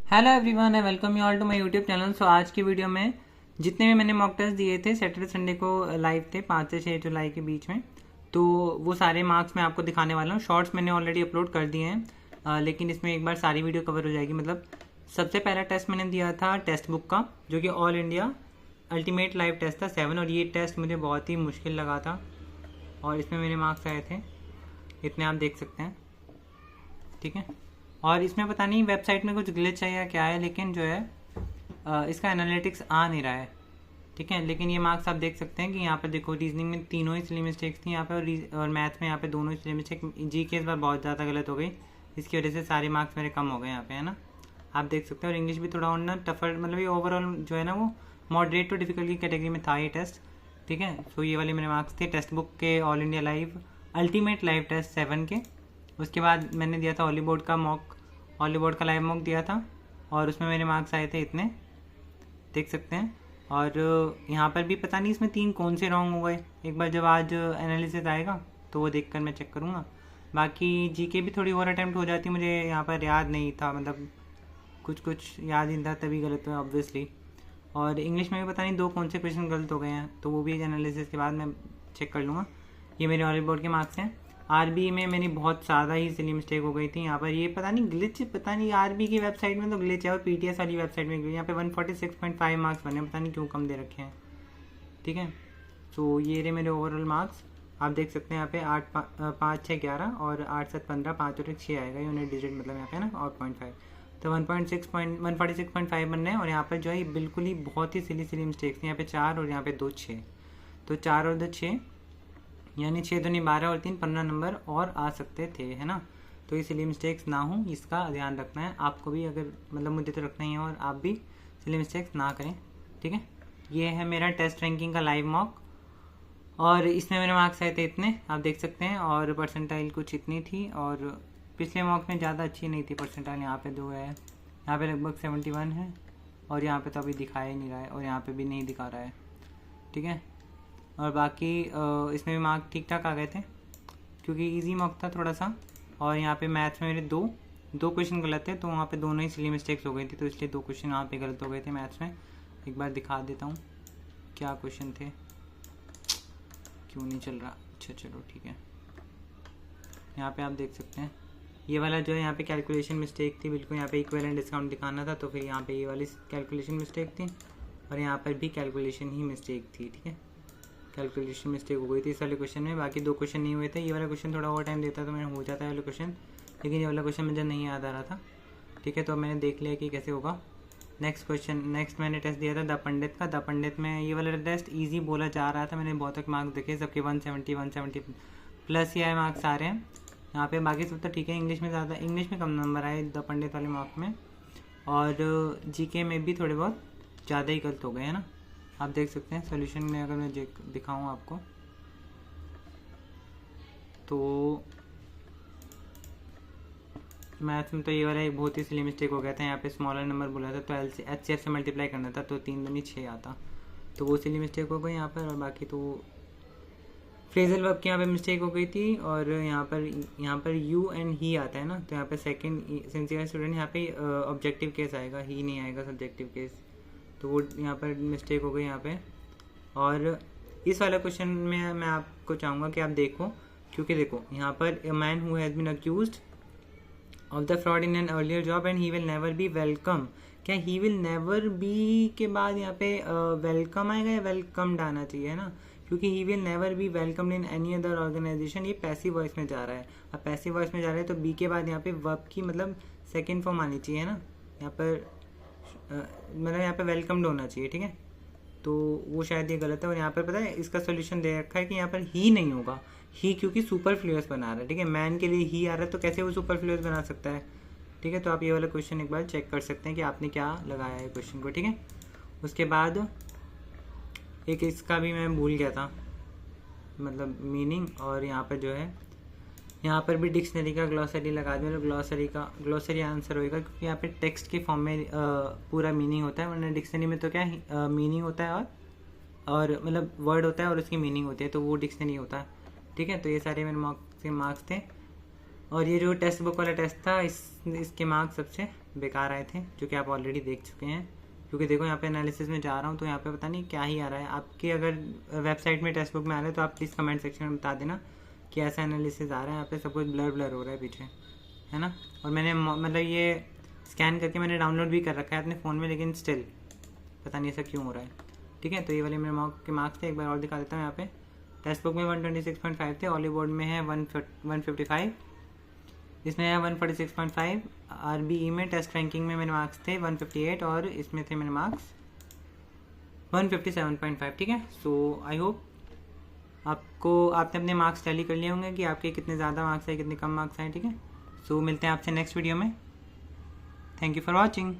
Hello everyone, I welcome you all to my YouTube channel. So आज की video में जितने भी मैंने मॉक टेस्ट दिए थे सैटरडे संडे को लाइव थे 5 से 6 जुलाई के बीच में, तो वो सारे मार्क्स मैं आपको दिखाने वाला हूँ। शॉर्ट्स मैंने ऑलरेडी अपलोड कर दिए हैं, लेकिन इसमें एक बार सारी वीडियो कवर हो जाएगी। मतलब सबसे पहला टेस्ट मैंने दिया था टेक्स्ट बुक का, जो कि all India ultimate live test था 7, और ये टेस्ट मुझे बहुत ही मुश्किल लगा था और इसमें मेरे मार्क्स आए थे इतने, आप देख सकते हैं। ठीक है, और इसमें पता नहीं वेबसाइट में कुछ ग्लिच है या क्या है, लेकिन जो है इसका एनालिटिक्स आ नहीं रहा है। ठीक है, लेकिन ये मार्क्स आप देख सकते हैं कि यहाँ पर देखो रीजनिंग में तीनों ही सिली मिस्टेक्स थी यहाँ पे, और मैथ में यहाँ पे दोनों ही सिली मिस्टेक। जी के इस बार बहुत ज़्यादा गलत हो गई, इसकी वजह से सारे मार्क्स मेरे कम हो गए यहाँ पे, है ना। आप देख सकते हैं, और इंग्लिश भी थोड़ा और ना टफर, मतलब ये ओवरऑल जो है ना वो मॉडरेट टू डिफिकल्ट की कैटेगरी में था ये टेस्ट। ठीक है, सो ये वाले मेरे मार्क्स थे टेक्स्ट बुक के all India live ultimate live test 7 के। उसके बाद मैंने दिया था हॉलीवुड का मॉक, हॉलीवुड का लाइव मॉक दिया था, और उसमें मेरे मार्क्स आए थे इतने, देख सकते हैं। और यहाँ पर भी पता नहीं इसमें 3 कौन से रॉन्ग हो गए। एक बार जब आज एनालिसिस आएगा तो वो देखकर मैं चेक करूँगा। बाकी जीके भी थोड़ी और अटैम्प्ट हो जाती, मुझे यहाँ पर याद नहीं था, मतलब कुछ कुछ याद ही था तभी गलत हुआ ऑब्वियसली। और इंग्लिश में भी पता नहीं 2 कौन से क्वेश्चन गलत हो गए हैं, तो वो भी एनालिसिस के बाद मैं चेक कर लूँगा। ये मेरे हॉलीवुड के मार्क्स हैं। आरबी में मेरी बहुत ज़्यादा ही सिली मिस्टेक हो गई थी यहाँ पर, ये पता नहीं ग्लिच, पता नहीं आरबी की वेबसाइट में तो ग्लिच है और पीटीएस वाली वेबसाइट में ग्लिच। यहाँ पे 146.5 मार्क्स बने, पता नहीं क्यों कम दे रखे हैं। ठीक है, तो ये रहे मेरे ओवरऑल मार्क्स, आप देख सकते हैं। यहाँ पे 8 5 6 11 और 8 7 15, 5 और 6 आएगा यूनिट डिजिट, मतलब यहाँ पे ना, और 0.5, तो 146.5 बनने हैं। और यहाँ पर जो है बिल्कुल ही बहुत ही सिली मिस्टेक्स थी, यहाँ पे 4 और यहाँ पे 2 6, तो 4 और 2 6, यानी 6 दूनी 12 और 3 15 नंबर और आ सकते थे, है ना। तो इसलिए मिस्टेक्स ना हो, इसका ध्यान रखना है आपको भी, अगर मतलब मुझे तो रखना ही है, और आप भी इसलिए मिस्टेक्स ना करें। ठीक है, ये है मेरा टेस्ट रैंकिंग का लाइव मॉक, और इसमें मेरे मार्क्स आए थे इतने, आप देख सकते हैं। और परसेंटाइल कुछ इतनी थी, और पिछले मॉक में ज़्यादा अच्छी नहीं थी परसेंटाइल। यहाँ पे 2 है, यहाँ पे लगभग 71 है, और यहाँ पे तो अभी दिखाया ही नहीं रहा है, और यहाँ पे भी नहीं दिखा रहा है। ठीक है, और बाकी इसमें भी मार्क ठीक ठाक आ गए थे, क्योंकि इजी मॉक था थोड़ा सा। और यहाँ पे मैथ्स में मेरे दो क्वेश्चन गलत थे, तो वहाँ पे दोनों ही सिली मिस्टेक्स हो गई थी, तो इसलिए 2 क्वेश्चन वहाँ पे गलत हो गए थे मैथ्स में। एक बार दिखा देता हूँ क्या क्वेश्चन थे, क्यों नहीं चल रहा। अच्छा चलो ठीक है, यहाँ पे आप देख सकते हैं ये वाला जो है, यहाँ पे कैलकुलेशन मिस्टेक थी बिल्कुल। यहाँ पे इक्विवेलेंट डिस्काउंट दिखाना था, तो फिर यहाँ पे ये वाली कैलकुलेशन मिस्टेक थी, और यहाँ पर भी कैलकुलेशन ही मिस्टेक थी। ठीक है, कैलकुलेशन मिस्टेक हो गई थी इस वाले क्वेश्चन में। बाकी 2 क्वेश्चन नहीं हुए थे। ये वाला क्वेश्चन थोड़ा और टाइम देता तो मैंने हो जाता है वाला क्वेश्चन, लेकिन ये वाला क्वेश्चन मुझे नहीं याद आ रहा था। ठीक है, तो मैंने देख लिया कि कैसे होगा। नेक्स्ट मैंने टेस्ट दिया था द पंडित का। द पंडित में ये वाला टेस्ट ईजी बोला जा रहा था, मैंने बहुत तक मार्क्स देखे, सबके 170 प्लस ही आए मार्क्स आ रहे हैं यहाँ पे। बाकी सब तो ठीक है, इंग्लिश में कम नंबर आए द पंडित वाले मार्क्स में, और जीके में भी थोड़े बहुत ज़्यादा ही गलत हो गए, है ना। आप देख सकते हैं सोल्यूशन में, अगर मैं दिखाऊँ आपको, तो मैथ्स में तो ये वाला एक बहुत ही सिली मिस्टेक हो गया था। यहाँ पे स्मॉलर नंबर बोला था, तो HCF से मल्टीप्लाई करना था, तो 3 दूनी 6 आता, तो वो सिली मिस्टेक हो गई यहाँ पर। और बाकी तो फ्रेजल वर्ब की यहाँ पे मिस्टेक हो गई थी, और यहाँ पर यू एंड ही आता है ना, तो यहाँ पे सेकंड सिंसियर स्टूडेंट, यहाँ पे ऑब्जेक्टिव केस आएगा, ही नहीं आएगा सब्जेक्टिव केस, तो वो यहाँ पर मिस्टेक हो गई यहाँ पे। और इस वाले क्वेश्चन में मैं आपको चाहूँगा कि आप देखो, क्योंकि देखो यहाँ पर a man who has been accused of the fraud in an earlier job and he will never be welcome, क्या ही विल नेवर बी के बाद यहाँ पे वेलकम आएगा या वेलकम्ड आना चाहिए, है ना, क्योंकि he will never be welcomed in any other organisation, ये पैसिव वॉइस में जा रहा है। अब पैसिव वॉइस में जा रहा है तो बी के बाद यहाँ पे वर्ब की मतलब सेकेंड फॉर्म आनी चाहिए, है ना। यहाँ पर मतलब यहाँ पे वेलकम्ड होना चाहिए। ठीक है, तो वो शायद ये गलत है। और यहाँ पर पता है इसका सोल्यूशन दे रखा है कि यहाँ पर ही नहीं होगा, ही क्योंकि सुपरफ्लुअस बना रहा है। ठीक है, मैन के लिए ही आ रहा है, तो कैसे वो सुपरफ्लुअस बना सकता है। ठीक है, तो आप ये वाला क्वेश्चन एक बार चेक कर सकते हैं कि आपने क्या लगाया है क्वेश्चन को। ठीक है, उसके बाद एक इसका भी मैं भूल गया था, मतलब मीनिंग, और यहाँ पर जो है यहाँ पर भी डिक्शनरी का ग्लॉसरी लगा दिया, मतलब ग्लॉसरी आंसर होएगा, क्योंकि यहाँ पे टेक्स्ट के फॉर्म में पूरा मीनिंग होता है, वरना डिक्शनरी में तो क्या मीनिंग होता है और मतलब वर्ड होता है और उसकी मीनिंग होती है, तो वो डिक्शनरी होता है। ठीक है, तो ये सारे मेरे मार्क्स थे। और ये जो टेक्स्ट बुक वाला टेस्ट था इसके मार्क्स सबसे बेकार आए थे, जो कि आप ऑलरेडी देख चुके हैं। क्योंकि देखो यहाँ पे एनालिसिस में जा रहा हूँ तो यहाँ पे पता नहीं क्या ही आ रहा है। आपके अगर वेबसाइट में टेक्स्ट बुक में आ रहा है तो आप प्लीज़ कमेंट सेक्शन में बता देना कि ऐसा एनालिसिस आ रहा है। यहाँ पे सब कुछ ब्लर ब्लर हो रहा है पीछे, है ना। और मैंने मतलब ये स्कैन करके मैंने डाउनलोड भी कर रखा है अपने फ़ोन में, लेकिन स्टिल पता नहीं ऐसा क्यों हो रहा है। ठीक है, तो ये वाले मेरे मॉक के मार्क्स थे। एक बार और दिखा देता हूँ। यहाँ पे टेक्स्ट बुक में 126.5 थे, ऑली बोर्ड में है 155, इसमें है 146.5, RBE में टेस्ट रैंकिंग में मेरे मार्क्स थे 158 और इसमें थे मेरे मार्क्स 157.5। ठीक है, सो आई होप आपने अपने मार्क्स टैली कर लिए होंगे कि आपके कितने ज़्यादा मार्क्स आए, कितने कम मार्क्स आए। ठीक है, सो मिलते हैं आपसे नेक्स्ट वीडियो में। Thank you for watching.